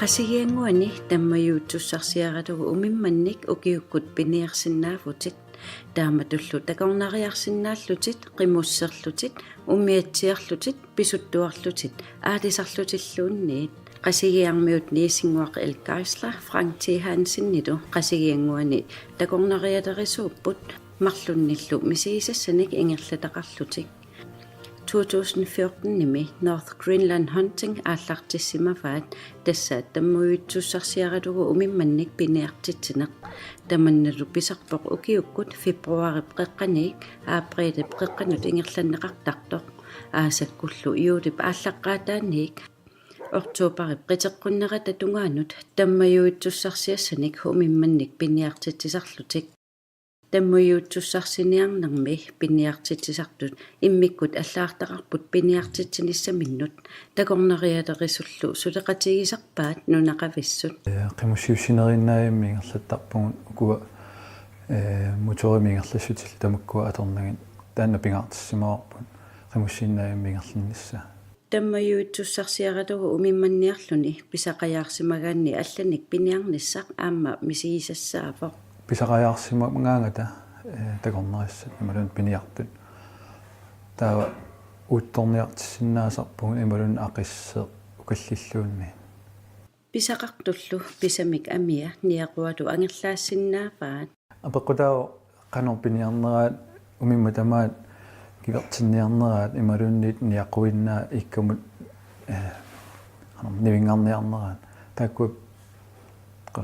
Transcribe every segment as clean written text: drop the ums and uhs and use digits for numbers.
Qasigianguani tammayuutsussarsiaratugu umimmannik ukiukkut piniarsinnaafutit taamatullu takornariarsinnaallutit qimusserlutit ummiatsiarlutit pisuttuarlutit aatisarlutilluunniit qasigiarmiut niissinguaq elkaisla Frank T. Hansen-nitu qasigianguani takornariaterisuupput marlunnillu misiisassanik ingerlataqarlutik 2014 nimi North Greenland Hunting aallartissimafaat tassaat tammuyutsussarsiaratugu umimmannik piniartitsineq tamannalu pisarpoq ukiukkut februarip qeqqaniik aapriilip qeqqanut ingerlanneqartartoq aasakkullu iulip aallaqqaataanniik oktuuparip qiteqqunnerata tungaanut tammayuutsussarsiassanik umimmannik piniartitsisarlutik tammuyuutsussarsiниарнарми пиниартитсисартут иммиккут аллаартақарпут пиниартитсиниссаминнут такорнариатерисуллу сулеқатигисарпаат нунақависсут қимуссиусинериннаайммингерлаттарпугут укуа моторимингерлассутил тамаккуа аторнагин таанна пингаартиссимаварпут қимуссииннаайммингерлиннисса таммаюутсуссарсиаратугу умимманниарлуни писақаяарсимагаанни алланик пиниарниссақ аама мисигисассаавоқ писақаяарсима гаангата такорнариссат ималун пиниартут таава уутторниартиссиннаасарпугун ималун ақиссеэ укаллиллуунни писақартуллу писамик амиа ниақуату ангерлаассиннаафаат апеққутао қанор пиниарнераат умимма тамаат кивертинниарнераат ималунниит ниақуиннаа иккамут нивингарниарнераат таакку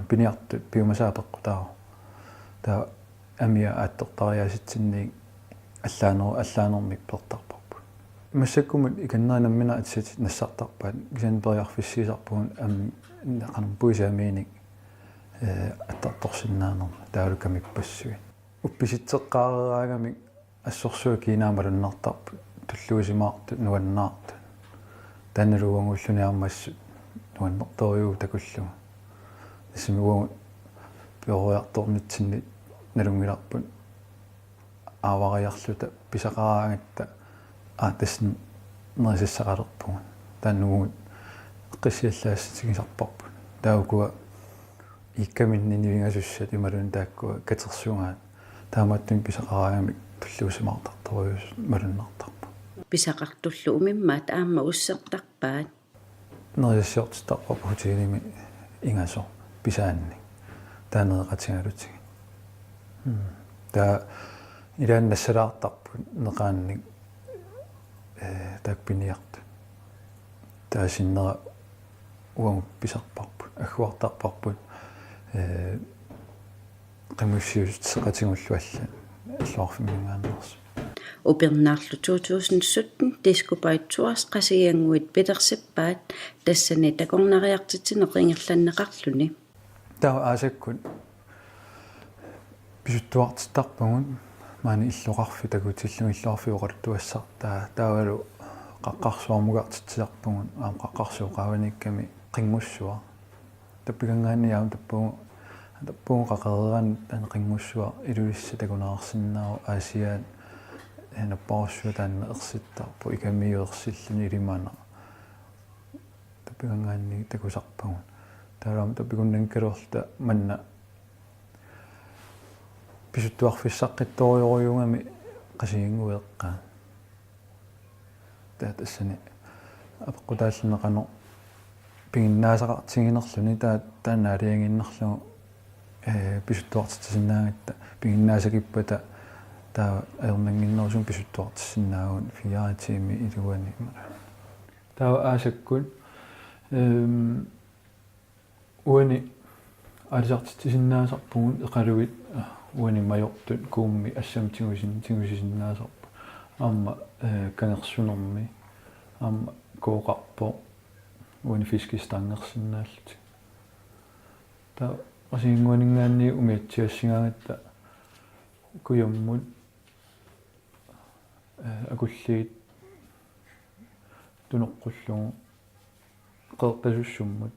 пиниартут пиумасаапеққутао та амиа ааттортариаситсинни аллаанермик пертарпарпу массаккумут иканнаанаммина атсит нассартарпаат гисанпериарфиссисарпугун қанам пуисааминик аттарторсиннаанерма таалукамик пассуи упписитсеққаарераагамик ассорсуа кинаамалуннартарпу туллуусимаарту нуаннаарту таналуангуллуниармассут нуаннерториу такуллуга исимугу пиориарторнитсинни налунгиларпут аавариарлута писақараагатта аатасн нерисассақалерпугун тааннугут эққиссиаллаасситигисарпарпут таукуа иккаминни нивингасуссат ималун тааккуа катерсуунгаат таамааттун писақараагамик туллуусимаартарторуйус малуннартарпу писақартуллу умиммаат аама уссертарпаат нерисассиортитарпарпу хутигиними ингасо писаанни таанеэқатингалутиги та илааннассалаартарпут неқаанник такпиниарту таасиннера уангу писарпарпут аггуартарпарпут қимуссиусеқатингуллуалла аллуарфиммингаанерс упернаарлу 2017 дискупайтсуарс qasigianguit петерсиппаат тассани такорнариартитсинеқ ингерланнеқарлуни таа аасаккут писуттуартиттарпагун маани иллоқарфи такутиллуми иллоқарфи оқалуттуассартаа таавалу қаққарсуармугартитсиарпагун аам қаққарсуоқааваникками қингуссуа таппигангаанниаам таппугун қақерераан таана қингуссуа илулисса такунаарсиннаау аасиаат наппаассуа таанна ерситтарпу икамиуерсиллуни илимаана таппигангаанни такусарпагун таалаам таппикуннанкалуорта манна писуттуарфиссаққитториориугами qasigiangueqqaa таатассани апеққутааллунеқано пигиннаасақартигинерлүни таанаалиангиннерлугу писуттуартитсинаагатта пигиннаасакиппата таа аернангиннерусун писуттуартиссинаагун фиаатими илуани таа аасаккут уани алисартитсиннаасарпугун эқалуит уани майортут куумми ассамтигусиннаасарпу аама канерсунерми аама кооқарпо уани фискистангерсиннааллути таа qasigianguaningaanni umiatsiassigaagatta kuyamмут акуллиит тунеққуллугу qeertasussumмут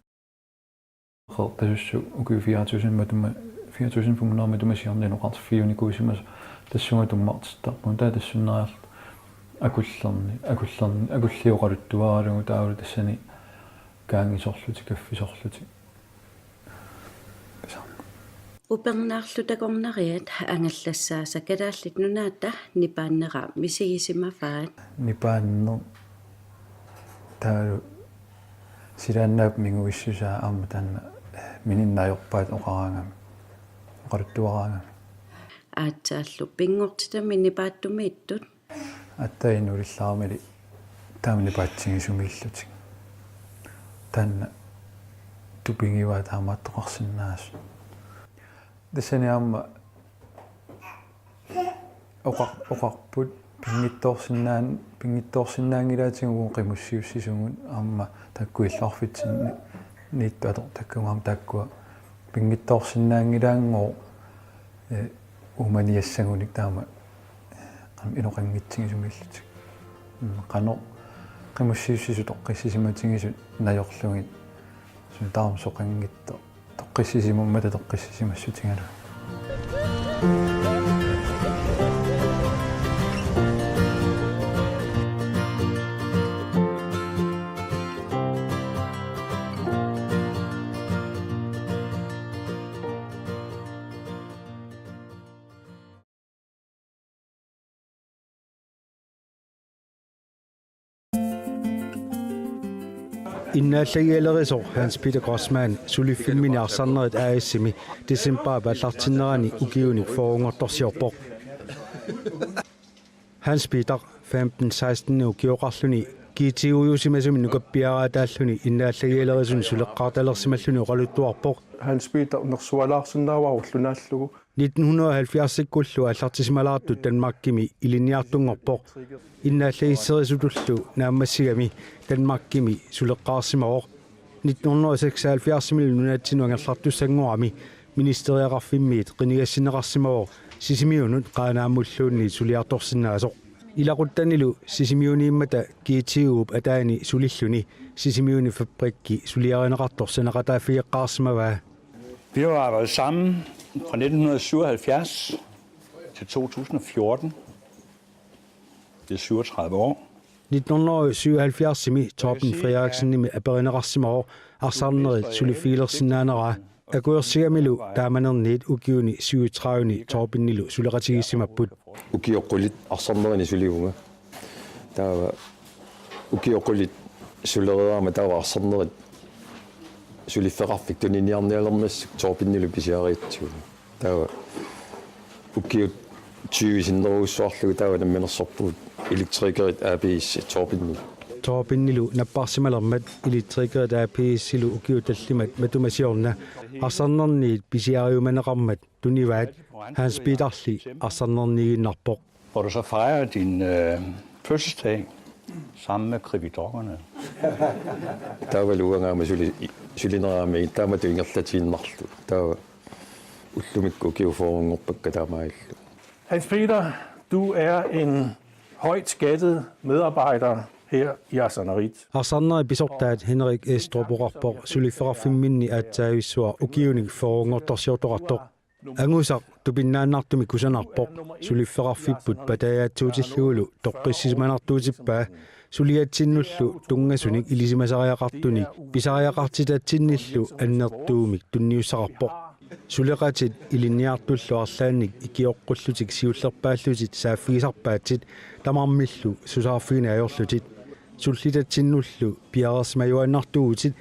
qeertasussu uki 4500 tumasiarninuqartifiunikuisimas тассунга туммартиттарпун таа тассуннериарт акуллиоқалуттуаралугу таавалу тассани kaangisorluti kaffisorluti Upernaarlutakornariat angallassaasa kalaallit nunaata nipaannera misigisimavaat nipaanner taalu silaannaap minguissusaa aama taanna mininnaajorpaat oqaraangami oqaluttuaraangami aatsaallu pingortitami nipaattumi ittut attainu ulillaarmili taamni paatsingisumillutik taanna tupingiwaa taamaattoqarsinnaas тассаниарма оқарпут пингитторсиннаангилаатигугун қимуссиуссисугун аама таккуилларфитсинни ниитту атор таккунгаарма тааккуа пингитторсиннаангилаангоо уманиассагуник таама иноқангитсигисумиллутик қано қимуссиуссису тоққиссисиматигисут наёрлугит сунтаарм соқангитто тоққиссисимуммата тоққиссисимассутингала Innaallagielerисо Hans Peter Grossmann sulifilmini arsannerit aaissimi December ballartinnerani ukiunik forungortorsiorpoq Hans Peter 15-16 ukioqarluni kiitiujusimasumi nukappiaraataalluni innaallagielerison suleqqaartalersimalluni oqaluttuarpoq Hans Peter nersualaarsinnaavarullunaallugu 1970-kullu allartisimalaartu Danmarkimi iliniartungorpoq innaallagisserisulullu naammassigami Danmarkimi suleqqaarsimawor 1976 nunatsinu angallartussanguarami ministeriaqarfimmiit qinigassinneqarsimawor sisimiunut qaanaamulluunni suliartorsinnaasoq ilaquttanilu sisimiuniimmata kiitiuup ataani sulilluni sisimiuni fabrikki suliarineqartorsanaqataafiiqqaarsimavaa. Vi har arbejdet sammen fra 1977 til 2014. Det er 37 år. 1977 Torben Frederiksen aperineqarsimawor arsarnerit sulifiilersinnaanera akuersigamilu taamanerniit ukiuni 37 Torbennilu suleqatigissimapput ukioqqulit arsarnerini suligunga taava ukioqqulit sulereerama taava arsarnerit sulifferarfik tuniniarnialermassuk Torbennilu pisiariitsugu taava ukiut 20 sinneruussuarlugu taava namminersorpuut elektrikerit APS Torbennilu napparsimalermat elektrikerit APS-silu ukiutallimat matumasiorna arsarnerniit pisiariumaneqarmat tunivaat Hans Peterli arsarnerniginnarpoq. Hvor du så fejrer din fødselsdag sammen med kribidrokkerne. taava luangaama sulineraami taama tuingerlatiinnarlu taava ullumikku ukiufoorungorpakka taamaillu. Hans Peter, du er en højt skattet medarbejder her i Arsanerit. Arsanner bisortaat Henrik Estroborarpoq sulifferarfimminni aatsaavissuar ukiunik forungortorsiortoqartoq angusaq tupinnaannartumi kusanarpoq sulifferarfipput pataayaatsuutilluulu toqqissisimanartuutippaa suliatsinnullu tungasunik ilisimasariaqartunik pisariaqartitatsinnillu annertuumik tunniussaqarpoq suleqatit iliniartullu arlaannik ikioqqullutik siullerpaallutit saaffigisarpaatsit tamarmillu susaarfiinaajorlutit sullitatsinnullu piarersmajuannartuutit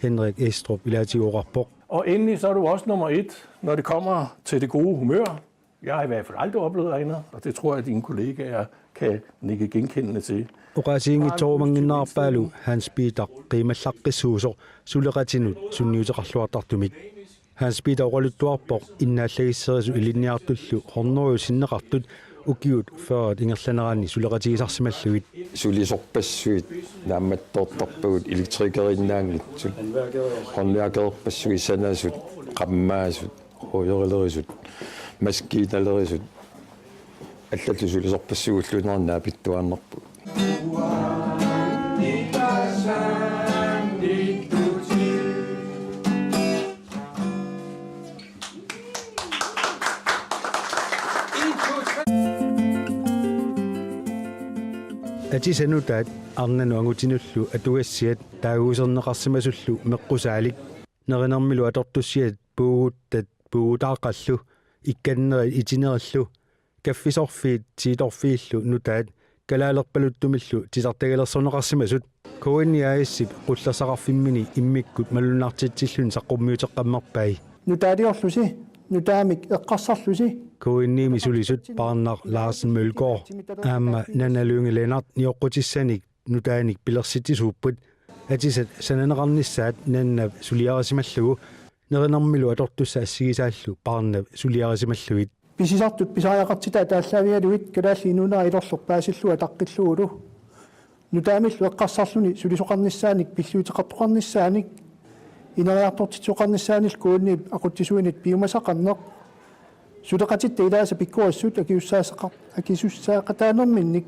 Henrik Estrup ilaatiguoqarpoq. Og endelig så er du også nummer 1, når det kommer til det gode humør. Jeg har i hvert fald aldrig oplevet andet, og det tror jeg, at dine kollegaer kan nikke genkendende til. Uqasiingitsorumanginnaarpaalu Hans Peter qiimallaqqissuusor suleqatinut sunniuteqarluartartumik Hans Peter oqaluttuarpoq innaallagisserisu iliniartullu hornoriu sinneqartut ukiut førat ingerlanerani suleqatigisarsimallugit sulisorpassuit naammattoortarpagut elektrikerinnaanglitsut horniakerpassugi sanasut qammaasut hoyerilerisut maskiinalerisut аллату сулисорпассугуллунернаа питтуааннарпут атисанутаат арнану ангутинуллу атугассиат таагуусернеқарсимасуллу меққусаалик неринермилу атортуссиат пуугутааққаллу икканнери итинериллу каффисорфиит тииторфииллу нутаат калаалерпалуттумиллу тисартагалерсонеқарсимасут коинниааиссип қулласақарфиммини иммиккут малуннаартитсиллун саққуммиутеққаммарпай нутаалиорлуси нутаамик эққарсарлуси коинниими сулисут парнар Ларсен Мølgaard аама наналунгеленарт ниоққутиссаник нутааник пилерситисууппут атисат сананеқарниссаат наннав сулиарасималлугу неринермилу атортусса ассигисааллу парнав сулиарасималлугит писисартут писааяқартита тааллаавиалуит калаалли нунаа илорлур паасиллуа таққиллуулу нутаамиллу эққарсарлуни сулисоқарниссааник пиллуутеқартоқарниссааник инериартортитсоқарниссаанил кууннип ақуттисуинит пиумасақарнеқ сулеқатитта илааса пиккуассут акиуссаақатаанерминник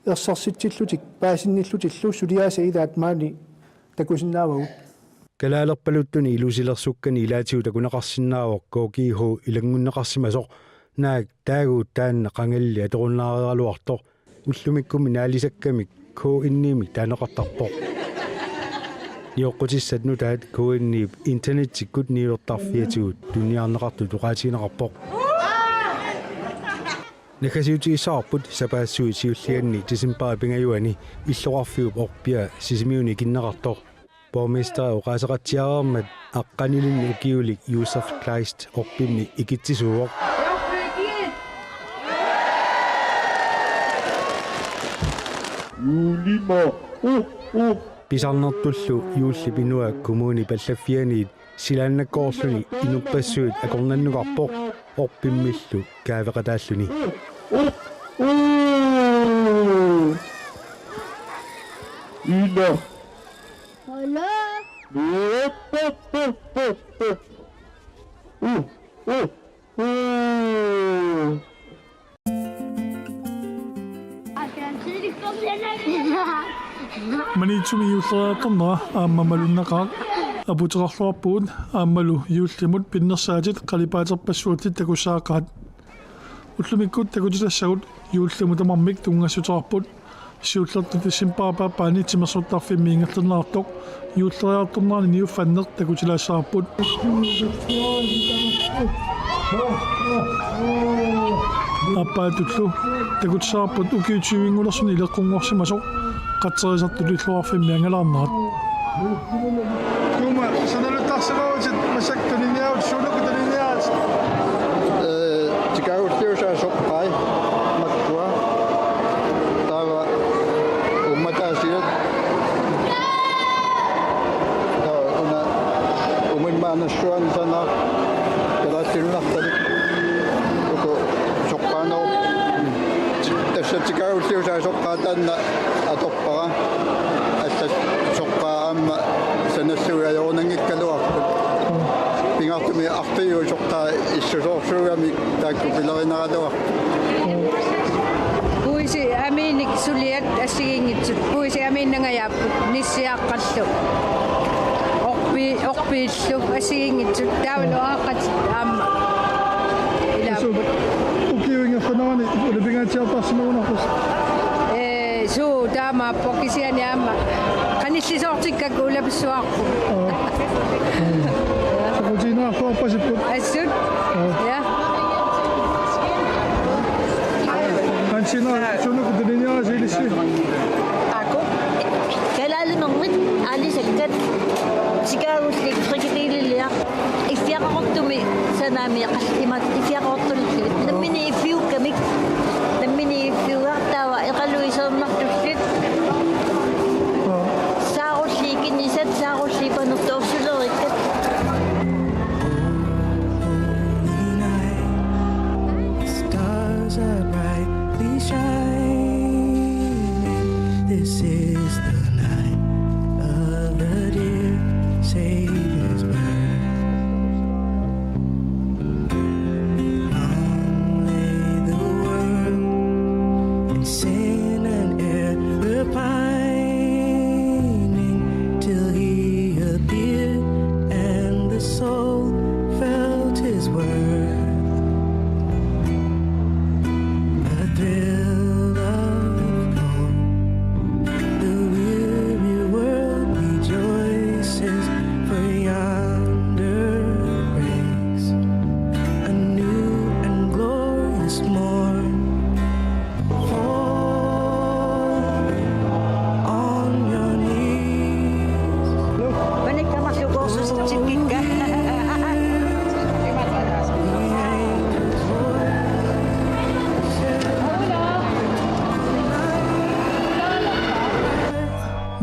ерсарситсиллутик паасинниллутиллу сулиааса илаат маани такусиннаавагут калаалерпалуттуни илусилерсуккани илаатиу такунеқарсинаавоқ коокииху илангуннеқарсимасоқ наак таагуут таанна қангалли атеруннаареалуартор уллумиккуми наалисаккамик коо инниими таанеқартарпоқ ниоққутиссат нутаат коинниип интернеттиккут ниуертарфиатигут туниарнеқарту туқаатигинеқарпоқ накасиутигисаарпут сапаассуи сиуллианни тисимпаа пингаюани иллоқарфиуп орпиа сисимиуни киннеқартоқ borgmester oqaasaqatiarermat aqqanilunni ukiulik Yusuf Kleist orpimmi ikitsisuuq pisarnertullu yuulli pinua kommuni pallaffianiit silaannakkoorluni inupassuut akornannuqarpoq orpimmillu kaaveqataalluni Manitsumi yuulleriaqarnera aammamalunneqaaq aputeqarluarpuut aammalu yuullimut pinnersaatit qalipaaterpassuutit takussaaqaat ullumikkuut takutilassagut yuullimutamarmik tungassuteraarput siullertuti simpaapaappaani timersortarfimmiingerlernerartoq yuulleriartornerani niuffanneq takutilaassaarput аппаатуллу такутсаарпут укиутсивингулерсуни илеққунгорсимасоқ қатсерисартулиллуарфиммиангалаарнерат тума саналуттарсимаутит масактулиниаут сулукутулиниаат тикауллиусаасоққай маттуа тава умматаасиат тава уна умиммаанассуан сана ялааттилунарталик тикауллиусаасоққаатаанна аторпара алла соққаама санассуяорнангиккалуарпут пингартуми артиу соққаа иссусоорсуугами таакку пилеринералуар пуиси аминик сулиат ассигингитсут пуиси аминнангаяаппут ниссиаққаллу орпииллу ассигингитсут таавалу ааққат аама илааппут укиуингерфанерани улипингаатиартарсимагунарпус суу таама покисиани аама каниллисоортиккак улаписсуарпу сокутинаарлуарпасиппут ассут я канчина сунукутулиниаасилисси ако калаалимермит алисаккат сикаагуллик фрикитилилиа иффиақартуми санаамиақал имат иффиақартуллу наммини иффиуккамик наммини иффиуартаава эқалуисернартуллит сааруллиикиннисат сааруллиипанерторсулериккат This is the night of the dear Savior's birth.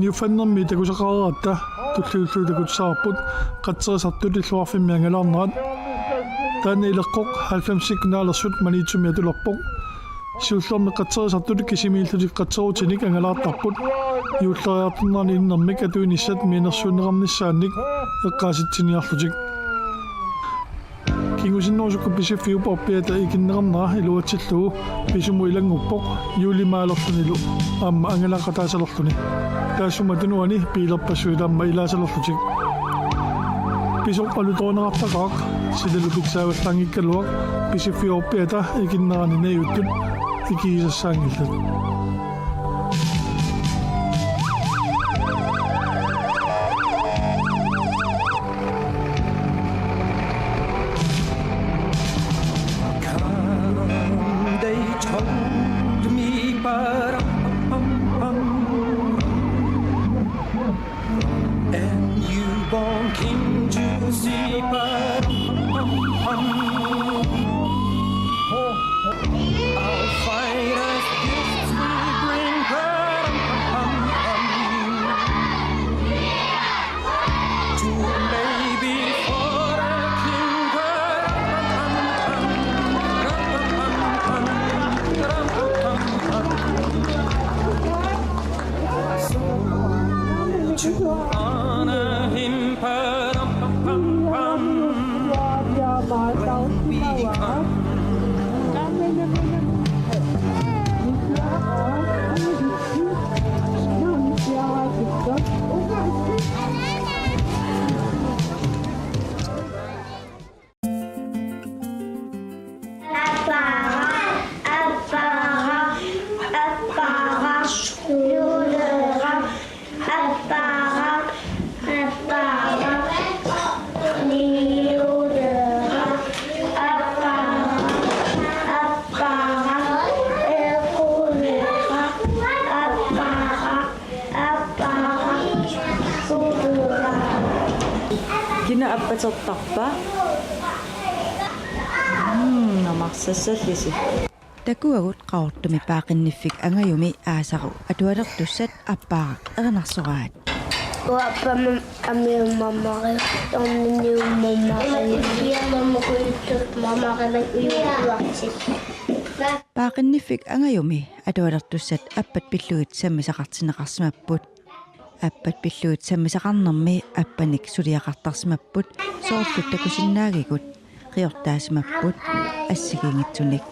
юфаннэрми такусақараатта туллууллуу такутсаарпут қатсерисартут иллуарфиммиангалаарнерат таана илеққоқ 90 наалерсут манитсуми атулерпоқ сиуллэрми қатсерисартут кисимииллутик қатсерутиник ангалаартарпут юуллериартернерни иннэрмик атуиниссат минерсуунеқарниссаанник эққааситсиниарлутик кингусиннорсукку писиффиупорпиата икиннеқарнера илуатсиллугу писуму илангуппоқ юулимаалерлунилу аама ангалаақатаасалерлуни таассуматунуани пиилерпассуилаама илаасалерлутик писоққалутоонеқартақаақ силалупиксааваллангиккалуақ писиффиорпиата икиннерани наюттут икигисассаангиллат Kina appatsertarpa. Namarsassallisi. Takuagut qaortumi paaqinniffik angayumi aasaru atualertussat appaaq ernarsoraat. Uappamam amiummamari onniniummamari iamammukuittut mamaqalak uyuuarsit. Paaqinniffik angayumi atualertussat appat pillugit sammisaqartineqarsimapput. Appat pilluut sammisaqarnermi appanik suliaqartarsimapput soorlut takusinnaagikut qiortaasimapput assigingitsunik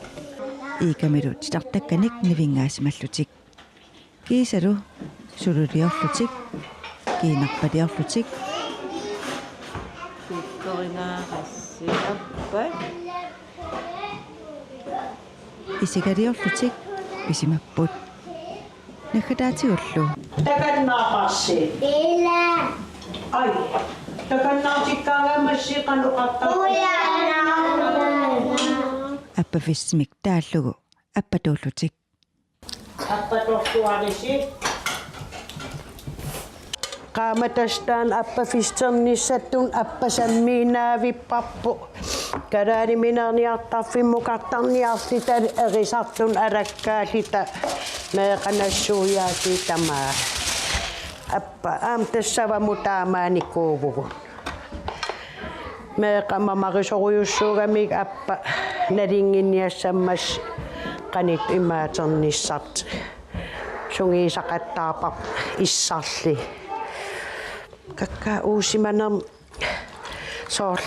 iikamilut tartakkanik nivingaasimallutik kiisalu sululiorlutik kiinarpaliorlutik Kikkoringaarassi appat isigaliorlutik pisimapput nakadaatiullu takannaaqarsi ila ai takannaartikkaagamassi qaluqartar appafissmik taallugu appatuullutik appatortuarisi qaamatastaan appafisternissatun appasammiinaavipparpu karaaliminarniartarfimmukartarniarlita erisartun alakkaalita meeqanassuuyaati tamaa appa tassavamu taamaanikuuvugun meeqamamarisoruyussuugamik appa nalinginniassammas qanit imaaternissart sungiisaqattaarpar issarli kakka uusimaner soor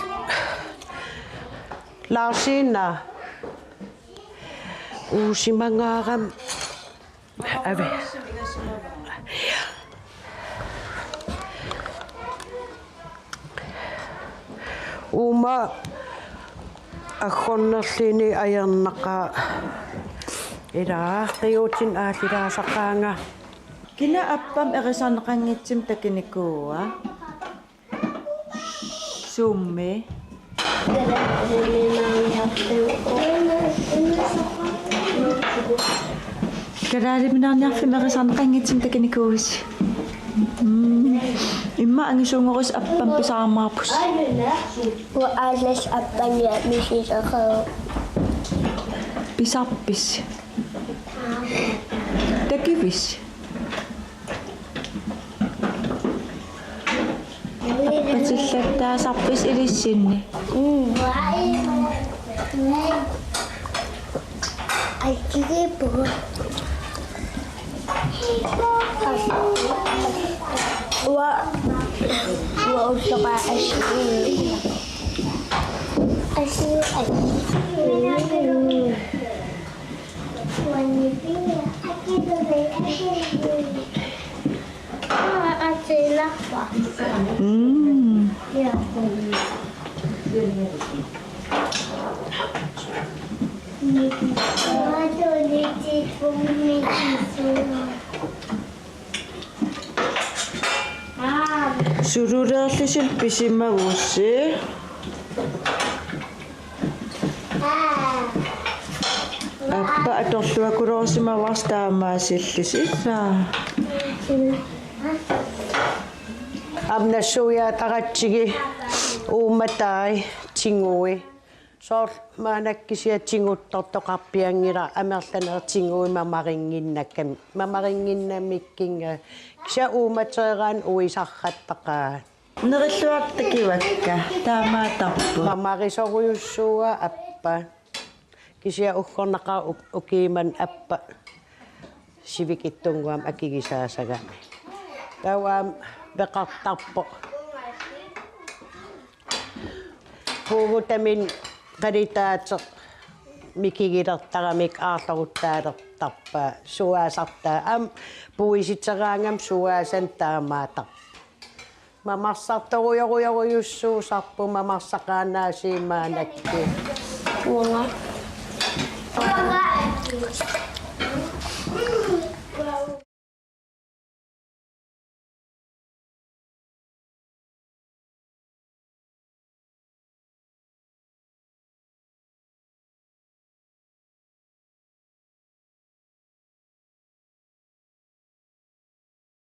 Larsina uusimangaaram ave uma aggonnerlini ajernaqa ilaa qiutin aalilaasaqaanga kina appam erisarneqanngitsim takinikuua summe Karaaliminarniarfim erisarneqanngitsim takinikuus imma angisuungorus appam pisaarmaarpus uaallas appania misisaqaru pisarpis takivis Аппатиллаттаасарпис илиссинни. Альтигипо. وأصبع أشياء Surureerlisil pisimagussi. Appa atorluakulorsimavарстаамаасиллисиллаа. Amnassuya taqatsigi uummatai tingui. Soor maanakkisia tinguttortoqarpiangila amerlanertingui mamaringinnamikkinga kisia uummateeraan uisarrattaqaa. Nerilluartakivakka taamaatarpu. Mamarisoruyussuua appa. Kisia ukhornaqa ukiiman appa sivikittunguam akigisaasagami. Tawaam beqartarpo. Puugutamin qaditaate mikigilertaramik aarlaruttaalertarpa suaasartaa am puisiteraangam suaasan taamaatar. Mamarsartoruyussuusarpu mamarsaqaanaasiimaanakki.